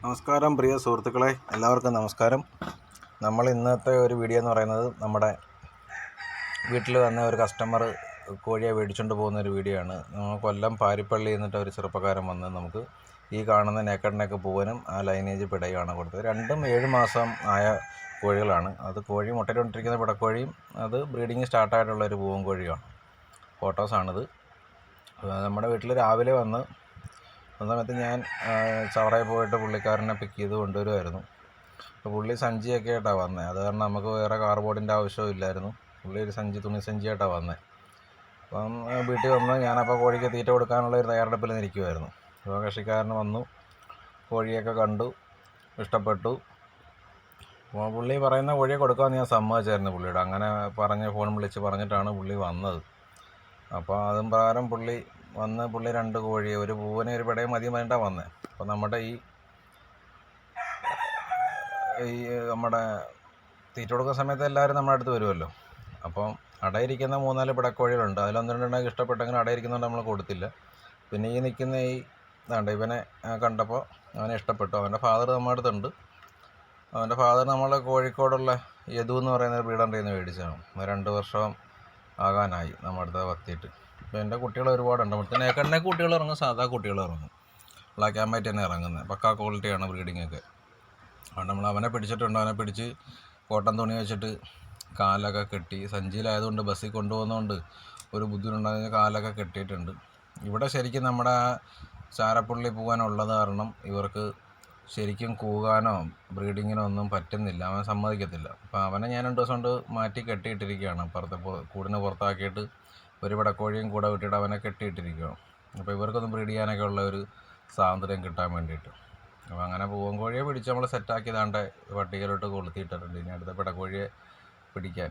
നമസ്കാരം പ്രിയ സുഹൃത്തുക്കളെ, എല്ലാവർക്കും നമസ്കാരം. നമ്മൾ ഇന്നത്തെ ഒരു വീഡിയോ എന്ന് പറയുന്നത് നമ്മുടെ വീട്ടിൽ വന്ന ഒരു കസ്റ്റമർ കോഴിയെ മേടിച്ചുകൊണ്ട് പോകുന്ന ഒരു വീഡിയോ ആണ്. കൊല്ലം പാരിപ്പള്ളി എന്നിട്ട് ഒരു ചെറുപ്പക്കാരൻ വന്ന് നമുക്ക് ഈ കാണുന്ന നേക്കഡിനൊക്കെ പൂവനും ആ ലൈനേജ് പിടയുമാണ് കൊടുത്തത്. രണ്ടും 7 മാസം ആയ കോഴികളാണ്. അത് കോഴി മുട്ടയിട്ടുകൊണ്ടിരിക്കുന്ന പിടക്കോഴിയും അത് ബ്രീഡിങ് സ്റ്റാർട്ടായിട്ടുള്ള ഒരു പൂവൻ കോഴിയുമാണ്. ഫോട്ടോസാണിത്. നമ്മുടെ വീട്ടിൽ രാവിലെ വന്ന സമയത്ത് ഞാൻ ചവറയിൽ പോയിട്ട് പുള്ളിക്കാരനെ പിക്ക് ചെയ്ത് കൊണ്ടുവരുമായിരുന്നു. അപ്പോൾ പുള്ളി സഞ്ചിയൊക്കെ ആയിട്ടാണ് വന്നത്. അത് കാരണം നമുക്ക് വേറെ കാർബോർഡിൻ്റെ ആവശ്യവും ഇല്ലായിരുന്നു. പുള്ളി ഒരു തുണി സഞ്ചിയായിട്ടാണ് വന്നത്. അപ്പം വീട്ടിൽ വന്ന് ഞാനപ്പോൾ കോഴിക്ക് തീറ്റ കൊടുക്കാനുള്ള ഒരു തയ്യാറെടുപ്പിൽ നിൽക്കുമായിരുന്നു. അപ്പോൾ കൃഷിക്കാരൻ വന്നു, കോഴിയൊക്കെ കണ്ടു, ഇഷ്ടപ്പെട്ടു. അപ്പോൾ പുള്ളി പറയുന്ന കോഴിയെ കൊടുക്കാമെന്ന് ഞാൻ സമ്മതിച്ചായിരുന്നു പുള്ളിയോട്. അങ്ങനെ ഫോൺ വിളിച്ച് പറഞ്ഞിട്ടാണ് പുള്ളി വന്നത്. അപ്പോൾ അതും പ്രകാരം പുള്ളി 2 കോഴി, ഒരു പൂവനെ ഒരു പിടയും മതിയായിട്ടാണ് വന്നത്. അപ്പോൾ നമ്മുടെ ഈ നമ്മുടെ തീറ്റ കൊടുക്കുന്ന സമയത്ത് എല്ലാവരും നമ്മുടെ അടുത്ത് വരുമല്ലോ. അപ്പം അടയിരിക്കുന്ന 3-4 പിടക്കോഴികളുണ്ട്. അതിലൊന്ന് രണ്ടെണ്ണം ഇഷ്ടപ്പെട്ടെങ്കിലും അടയിരിക്കുന്നതുകൊണ്ട് നമ്മൾ കൊടുത്തില്ല. പിന്നെ ഈ നിൽക്കുന്ന ഇവനെ കണ്ടപ്പോൾ അവനെ ഇഷ്ടപ്പെട്ടു. അവൻ്റെ ഫാദർ നമ്മുടെ അടുത്തുണ്ട്. അവൻ്റെ ഫാദർ നമ്മൾ കോഴിക്കോടുള്ള യദു എന്ന് പറയുന്ന ബ്രീഡറിൽ നിന്ന് മേടിച്ചതാണ്. 2 വർഷം ആകാനായി നമ്മുടെ അടുത്ത് വത്തിയിട്ട്. ഇപ്പോൾ എൻ്റെ കുട്ടികൾ ഒരുപാടുണ്ട്. ഇവിടുത്തെ നേക്കഡിനെ കുട്ടികൾ ഇറങ്ങും, സാധാ കുട്ടികൾ ഇറങ്ങും. ബ്ലാക്ക് ആൻഡ് വൈറ്റ് തന്നെ ഇറങ്ങുന്നത്. പക്കാ ക്വാളിറ്റിയാണ് ബ്രീഡിങ്ങൊക്കെ. അതുകൊണ്ട് നമ്മൾ അവനെ പിടിച്ചിട്ടുണ്ട്. അവനെ പിടിച്ച് കോട്ടൺ തുണി വെച്ചിട്ട് കാലൊക്കെ കെട്ടി, സഞ്ചിയിലായതുകൊണ്ട് ബസ്സിൽ കൊണ്ടുപോകുന്നതുകൊണ്ട് ഒരു ബുദ്ധിമുട്ടുണ്ടാകുന്ന കാലൊക്കെ കെട്ടിയിട്ടുണ്ട്. ഇവിടെ ശരിക്കും നമ്മുടെ ചാരപ്പുള്ളി പോകാനുള്ളത് കാരണം ഇവർക്ക് ശരിക്കും കൂകാനോ ബ്രീഡിങ്ങിനോ ഒന്നും പറ്റുന്നില്ല. അവൻ സമ്മതിക്കത്തില്ല. അപ്പോൾ അവനെ ഞാൻ 2 ദിവസം കൊണ്ട് മാറ്റി കെട്ടിയിട്ടിരിക്കുകയാണ്. കൂടിന് പുറത്താക്കിയിട്ട് ഒരു പിടക്കോഴിയും കൂടെ വിട്ടിട്ട് അവനെ കെട്ടിയിട്ടിരിക്കുകയാണ്. അപ്പോൾ ഇവർക്കൊന്നും ബ്രീഡ് ചെയ്യാനൊക്കെ ഉള്ള ഒരു സ്വാതന്ത്ര്യം കിട്ടാൻ വേണ്ടിയിട്ട്. അപ്പോൾ അങ്ങനെ പൂവൻ കോഴിയെ പിടിച്ച് നമ്മൾ സെറ്റാക്കി താണ്ടെ പട്ടികയിലോട്ട് കൊളുത്തിയിട്ടിട്ടുണ്ട്. ഇനി അടുത്ത പിടക്കോഴിയെ പിടിക്കാൻ.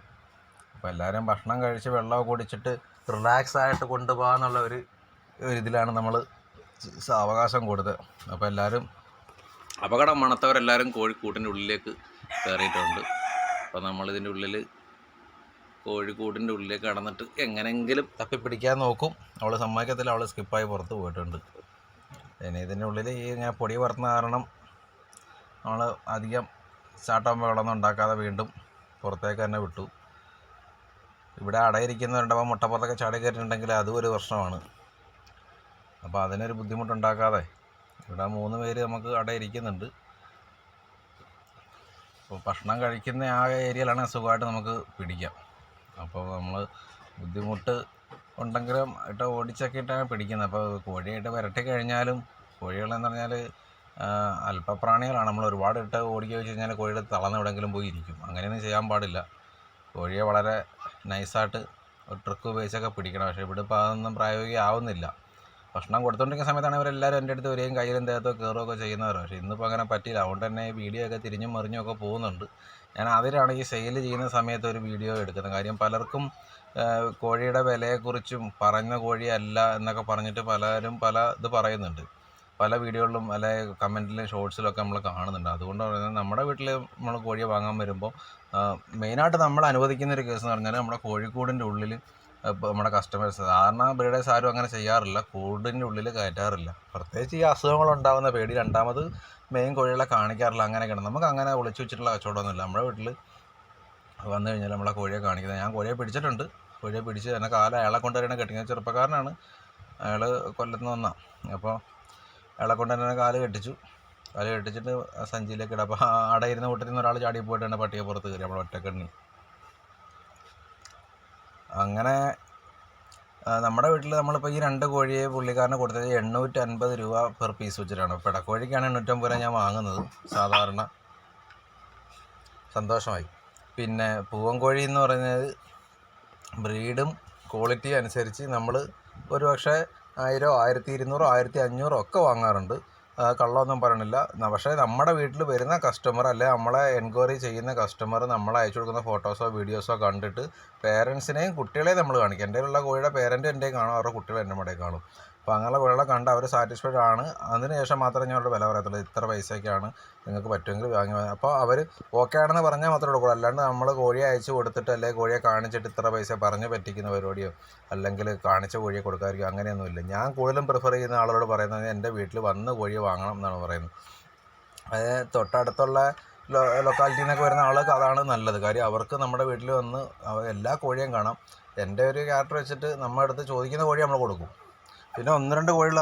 അപ്പോൾ എല്ലാവരും ഭക്ഷണം കഴിച്ച് വെള്ളമൊക്കെ കുടിച്ചിട്ട് റിലാക്സ് ആയിട്ട് കൊണ്ടുപോകാമെന്നുള്ള ഒരു ഇതിലാണ് നമ്മൾ അവകാശം കൊടുത്തത്. അപ്പോൾ എല്ലാവരും അപകടം മണത്തവരെല്ലാവരും കോഴിക്കൂട്ടിൻ്റെ ഉള്ളിലേക്ക് കയറിയിട്ടുണ്ട്. അപ്പോൾ നമ്മളിതിൻ്റെ ഉള്ളിൽ കോഴിക്കൂടിൻ്റെ ഉള്ളിലേക്ക് കടന്നിട്ട് എങ്ങനെയെങ്കിലും തപ്പിപ്പിടിക്കാൻ നോക്കും. അവൾ സമ്മതിക്കത്തില്ല. അവൾ സ്കിപ്പായി പുറത്ത് പോയിട്ടുണ്ട്. ഇനി ഇതിൻ്റെ ഉള്ളിൽ ഞാൻ പൊടി പറത്തുന്ന കാരണം നമ്മൾ അധികം ചാട്ടാകുമ്പോൾ വെള്ളമൊന്നും ഉണ്ടാക്കാതെ വീണ്ടും പുറത്തേക്ക് തന്നെ വിട്ടു. ഇവിടെ അടയിരിക്കുന്നവരുണ്ടാകുമ്പോൾ മുട്ടപ്പുറത്തൊക്കെ ചാടി കയറിയിട്ടുണ്ടെങ്കിൽ അതും ഒരു പ്രശ്നമാണ്. അപ്പോൾ അതിനൊരു ബുദ്ധിമുട്ടുണ്ടാക്കാതെ ഇവിടെ 3 പേര് നമുക്ക് അടയിരിക്കുന്നുണ്ട്. അപ്പോൾ ഭക്ഷണം കഴിക്കുന്ന ആ ഏരിയയിലാണ് സുഖമായിട്ട് നമുക്ക് പിടിക്കാം. അപ്പോൾ നമ്മൾ ബുദ്ധിമുട്ട് ഉണ്ടെങ്കിലും ഓടിച്ചൊക്കെ ഇട്ടാണ് പിടിക്കുന്നത്. അപ്പോൾ കോഴിയായിട്ട് വരട്ടി കഴിഞ്ഞാലും കോഴികളെന്ന് പറഞ്ഞാൽ അല്പപ്രാണികളാണ്. നമ്മൾ ഒരുപാട് ഓടിക്കുക വെച്ച് കഴിഞ്ഞാൽ കോഴിയുടെ തളർന്ന് എവിടെയെങ്കിലും പോയി ഇരിക്കും. അങ്ങനെയൊന്നും ചെയ്യാൻ പാടില്ല. കോഴിയെ വളരെ നൈസായിട്ട് ഒരു ട്രിക്ക് ഉപയോഗിച്ചൊക്കെ പിടിക്കണം. പക്ഷേ ഇവിടെ ഇപ്പോൾ അതൊന്നും പ്രായോഗികമാവുന്നില്ല. ഭക്ഷണം കൊടുത്തുകൊണ്ടിരിക്കുന്ന സമയത്താണ് ഇവരെല്ലാവരും എൻ്റെ അടുത്ത് വരികയും കയ്യിലും ദേഹത്തോ കയറുകയൊക്കെ ചെയ്യുന്നവരോ. പക്ഷേ ഇന്നിപ്പോൾ അങ്ങനെ പറ്റിയില്ല. അതുകൊണ്ട് തന്നെ ഈ വീഡിയോ ഒക്കെ തിരിഞ്ഞും മറിഞ്ഞും ഒക്കെ പോകുന്നുണ്ട്. ഞാൻ അതിലാണ് ഈ സെയിൽ ചെയ്യുന്ന സമയത്ത് ഒരു വീഡിയോ എടുക്കുന്നത്. കാര്യം പലർക്കും കോഴിയുടെ വിലയെക്കുറിച്ചും പറഞ്ഞ കോഴിയല്ല എന്നൊക്കെ പറഞ്ഞിട്ട് പലരും ഇത് പറയുന്നുണ്ട്. പല വീഡിയോകളിലും അല്ലെ കമൻറ്റിലും ഷോർട്സിലൊക്കെ നമ്മൾ കാണുന്നുണ്ട്. അതുകൊണ്ട് പറയുന്നത് നമ്മുടെ വീട്ടിൽ നമ്മൾ കോഴിയെ വാങ്ങാൻ വരുമ്പോൾ മെയിനായിട്ട് നമ്മൾ അനുവദിക്കുന്ന ഒരു കേസ് എന്ന് പറഞ്ഞാൽ നമ്മുടെ കോഴിക്കൂടിൻ്റെ ഉള്ളിൽ ഇപ്പോൾ നമ്മുടെ കസ്റ്റമേഴ്സ് സാധാരണ ബ്രീഡേഴ്സ് ആരും അങ്ങനെ ചെയ്യാറില്ല. കൂടിൻ്റെ ഉള്ളിൽ കയറ്റാറില്ല. പ്രത്യേകിച്ച് ഈ അസുഖങ്ങളുണ്ടാകുന്ന പേടി. രണ്ടാമത് മെയിൻ കോഴികളെ കാണിക്കാറില്ല. അങ്ങനെയൊക്കെയാണ്. നമുക്ക് അങ്ങനെ ഒളിച്ചു വെച്ചിട്ടുള്ള കച്ചവടമൊന്നുമില്ല. നമ്മുടെ വീട്ടിൽ വന്നു കഴിഞ്ഞാൽ നമ്മളെ കോഴിയെ കാണിക്കുന്നത്. ഞാൻ കോഴിയെ പിടിച്ചിട്ടുണ്ട്. കോഴിയെ പിടിച്ച് തന്നെ അയാളെ കൊണ്ടുവരണ കെട്ടിക്കുന്നത് ചെറുപ്പക്കാരനാണ്. അയാൾ കൊല്ലത്ത് നിന്ന് വന്നാണ്. അപ്പോൾ അയാളെ കൊണ്ട് തന്നെ കാല് കെട്ടിച്ചിട്ട് സഞ്ചിയിലേക്ക് ഇടാം. അപ്പോൾ അടയിരുന്ന കൂട്ടത്തിൽ നിന്ന് ഒരാൾ ചാടി പോയിട്ടാണ് പട്ടിയെ പുറത്ത് കയറി. നമ്മൾ ഒറ്റക്കണ്ണി. അങ്ങനെ നമ്മുടെ വീട്ടിൽ നമ്മളിപ്പോൾ ഈ 2 കോഴിയെ പുള്ളിക്കാരന് കൊടുത്തത് 850 രൂപ പെർ പീസ് വെച്ചിട്ടാണ്. പിടക്കോഴിക്കാണ് 850 രൂപ ഞാൻ വാങ്ങുന്നത് സാധാരണ. സന്തോഷമായി. പിന്നെ പൂവൻ കോഴി എന്ന് പറയുന്നത് ബ്രീഡും ക്വാളിറ്റി അനുസരിച്ച് നമ്മൾ ഒരു പക്ഷേ 1000, 1200, 1500 ഒക്കെ വാങ്ങാറുണ്ട്. കള്ളമൊന്നും പറയണില്ല. പക്ഷേ നമ്മുടെ വീട്ടിൽ വരുന്ന കസ്റ്റമർ അല്ലെ നമ്മളെ എൻക്വയറി ചെയ്യുന്ന കസ്റ്റമർ നമ്മൾ അയച്ചു കൊടുക്കുന്ന ഫോട്ടോസോ വീഡിയോസോ കണ്ടിട്ട് പേരൻസിനെയും കുട്ടികളെയും നമ്മൾ കാണിക്കും. എൻ്റെ ഉള്ള കോഴിയുടെ പേരൻറ്റ് എൻ്റെ കാണും, അവരുടെ കുട്ടികൾ എൻ്റെ മടയിൽ കാണും. അപ്പോൾ അങ്ങനെ കോഴികളെ കണ്ട് അവർ സാറ്റിസ്ഫൈഡ് ആണ്. അതിനുശേഷം മാത്രമേ ഞാൻ അവരുടെ വില പറയത്തുള്ളൂ. ഇത്ര പൈസയ്ക്കാണ് നിങ്ങൾക്ക് പറ്റുമെങ്കിൽ വാങ്ങി. അപ്പോൾ അവർ ഓക്കെ ആണെന്ന് പറഞ്ഞാൽ മാത്രമേ കൊടുക്കുള്ളൂ. അല്ലാണ്ട് നമ്മൾ കോഴിയെ അയച്ചു കൊടുത്തിട്ട് അല്ലെങ്കിൽ കോഴിയെ കാണിച്ചിട്ട് ഇത്ര പൈസ പറഞ്ഞ് പറ്റിക്കുന്ന പരിപാടിയോ അല്ലെങ്കിൽ കാണിച്ച കോഴിയെ കൊടുക്കാതിരിക്കും അങ്ങനെയൊന്നുമില്ല. ഞാൻ കൂടുതലും പ്രിഫർ ചെയ്യുന്ന ആളോട് പറയുന്നത് എൻ്റെ വീട്ടിൽ വന്ന് കോഴിയെ വാങ്ങണം എന്നാണ് പറയുന്നത്. അതായത് തൊട്ടടുത്തുള്ള ലൊക്കാലിറ്റിയിൽ നിന്നൊക്കെ വരുന്ന ആൾക്ക് അതാണ് നല്ലത്. കാര്യം അവർക്ക് നമ്മുടെ വീട്ടിൽ വന്ന് എല്ലാ കോഴിയും കാണാം. എൻ്റെ ഒരു ക്യാരക്ടർ വെച്ചിട്ട് നമ്മുടെ അടുത്ത് ചോദിക്കുന്ന കോഴി നമ്മൾ കൊടുക്കും. പിന്നെ 1-2 കോഴികൾ